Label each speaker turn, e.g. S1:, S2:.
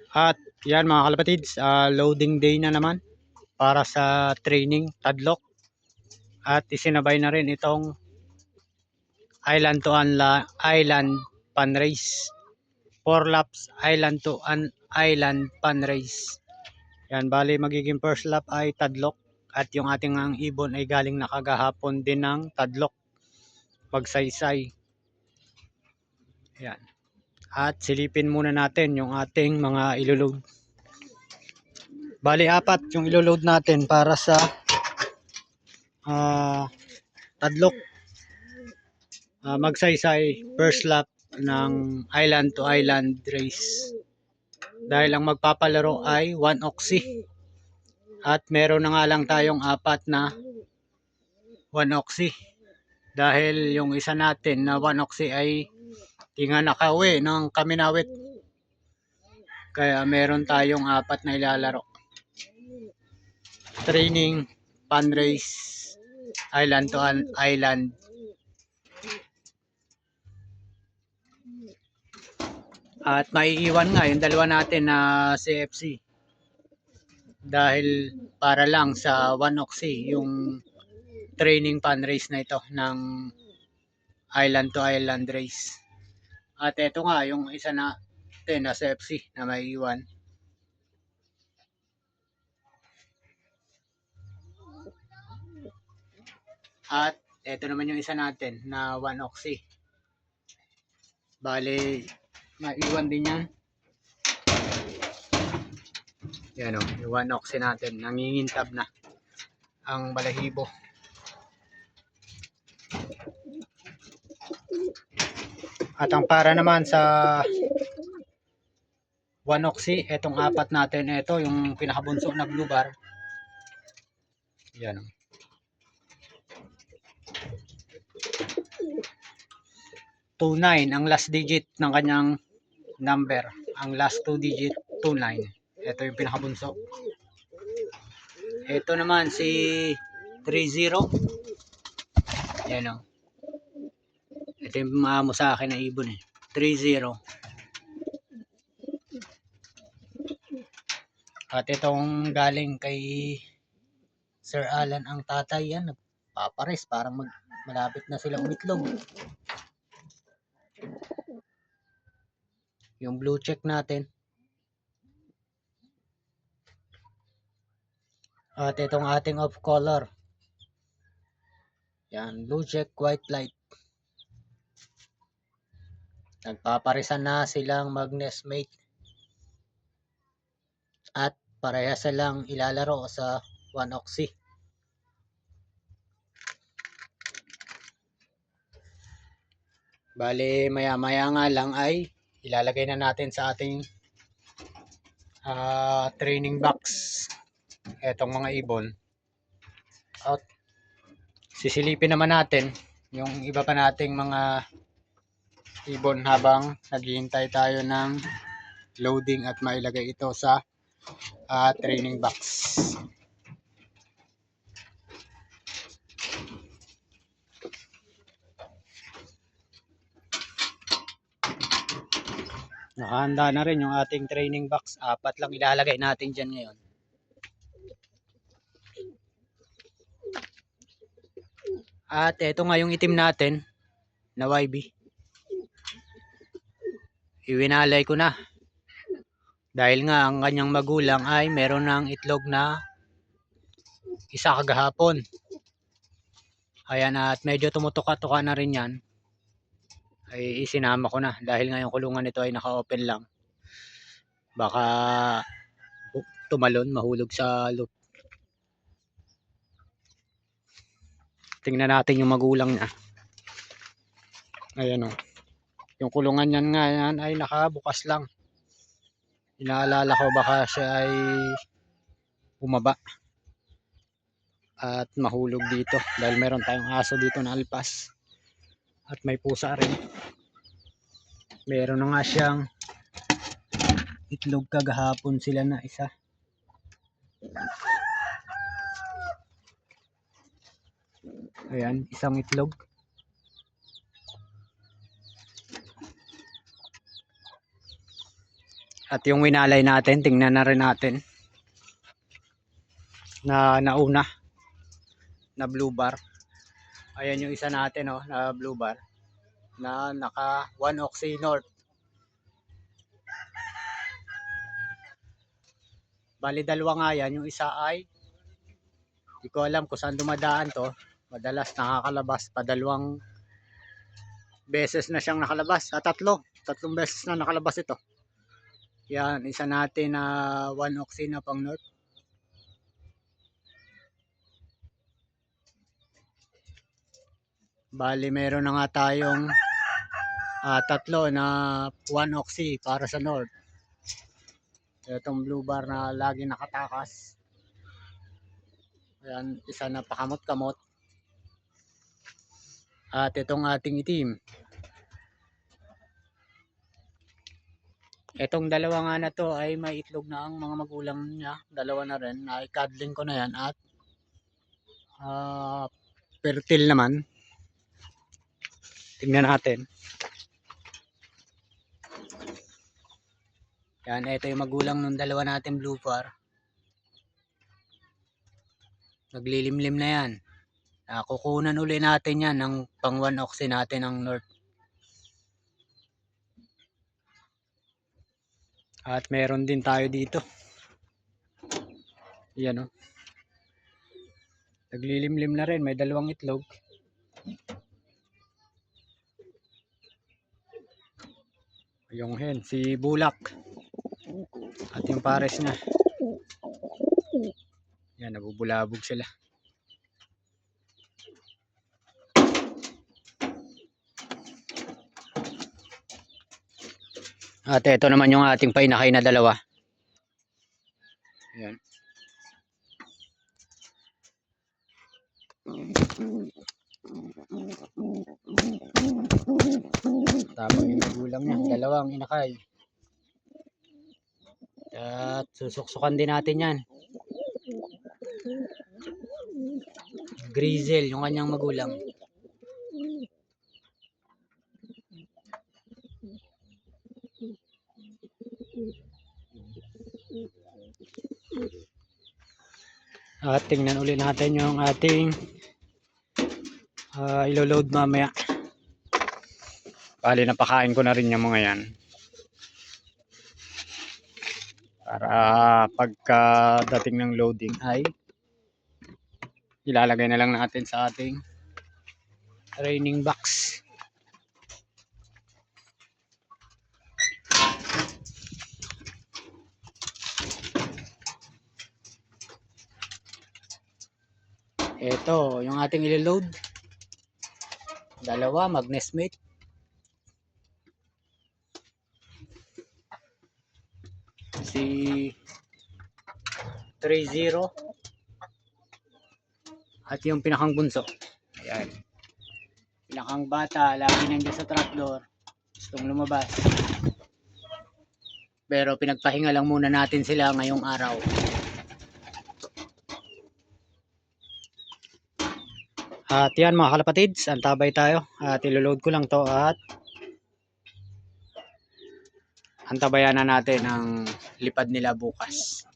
S1: At yan mga kalapatids, loading day na naman para sa training Tadlock. At isinabay na rin itong island to island pan race. 4 laps island to island pan race. Yan, bali magiging first lap ay Tadlock. At yung ating ang ibon ay galing na kagahapon din ng Tadlock. Magsaysay. Yan. At silipin muna natin yung ating mga iloload. Bali 4 yung iloload natin para sa Tadlock. Magsaysay first lap ng island to island race. Dahil ang magpapalaro ay 1 oxy. At meron na nga lang tayong 4 na 1 oxy. Dahil yung isa natin na 1 oxy ay tinga nakauwi ng Kaminawit. Kaya meron tayong 4 na ilalaro. Training, pan race, island to island. At maiiwan nga yung dalawa natin na CFC. Dahil para lang sa 1 oxy yung training pan race na ito ng island to island race. At ito nga yung isa natin na CFC na maiiwan. At ito naman yung isa natin na 1 oxy. Bale, maiwan din yan. Yan o, yung 1 oxy natin. Nangingintab na ang balahibo. At ang para naman sa 1 oxy, etong 4 natin, ito yung pinakabunso na blue bar. Yan o. Ang last digit ng kanyang number. Ang last 2 digit, 29. Ito yung pinakabunso. Ito naman si 30. Yan o. Ito yung maamo sa akin na ibon eh. 30. At itong galing kay Sir Alan ang tatay, yan. Nagpapares. Parang malapit na sila umitlog. Yung blue check natin. At itong ating off color. Yan, blue check, white light. Nagpaparisan na silang mag-nestmate. At pareha silang ilalaro sa 1 oxy. Bale, maya-maya nga lang ay ilalagay na natin sa ating training box etong mga ibon. At sisilipin naman natin yung iba pa nating mga ibon habang naghihintay tayo ng loading at mailagay ito sa training box. Nakahanda na rin yung ating training box. 4 lang ilalagay natin dyan ngayon. At ito nga yung itim natin na YB. Iwinalay ko na. Dahil nga ang kanyang magulang ay meron ng itlog na isa kagahapon. Ayan, at medyo tumutuka-tuka na rin yan. Ay isinama ko na dahil nga yung kulungan nito ay naka-open lang. Baka tumalon, mahulog sa loop. Tingnan natin yung magulang niya. Ayan o. Yung kulungan niyan nga yan ay nakabukas lang. Inaalala ko baka siya ay bumaba at mahulog dito dahil meron tayong aso dito na alpas at may pusa rin. Meron na nga siyang itlog kagahapon sila na isa. Ayan, isang itlog. At yung winalay natin, tingnan na rin natin na nauna na blue bar. Ayan yung isa natin oh, na blue bar na naka 1 oxy north. Bali dalawa nga yan, yung isa ay di ko alam kung saan dumadaan to. Madalas nakakalabas pa, dalawang beses na siyang nakalabas. Tatlong beses na nakalabas ito. Yan, isa natin na 1 oxy na pang north. Bali meron na nga tayong tatlo na 1 oxy para sa north. Itong blue bar na lagi nakatakas. Ayan, isa na pakamot-kamot. At itong ating itim. Itong dalawa nga na to ay may itlog na ang mga magulang niya. Dalawa na rin. Naikadling ko na yan at fertile naman. Tingnan natin. Yan, ito yung magulang ng dalawa natin blue bar. Naglilimlim na yan. Kukunan uli natin yan ng pang 1 oxy natin ng north. At meron din tayo dito. Yan o. Naglilimlim na rin. May dalawang itlog. Yung hen, si Bulak. At yung pares na. Yan, nabubulabog sila. At ito naman yung ating painakay na dalawa. Yan. Tama yung magulang niya. Dalawang inakay. At susuksukan din natin yan. Grizzle, yung kanyang magulang. At tingnan ulit natin yung ating ilo-load mamaya. Bali napakain ko na rin yung mga yan. Para pagkadating ng loading ay ilalagay na lang natin sa ating training box. Ito, yung ating ilo-load. Dalawa, Magnesmate. Si 30. At yung pinakang bunso. Ayan. Pinakang bata, lagi nandiyan sa trapdoor. Gustong lumabas. Pero pinagpahinga lang muna natin sila ngayong araw. At yan mga kalapatids, antabay tayo. At ilo-load ko lang to at antabayan na natin ang lipad nila bukas.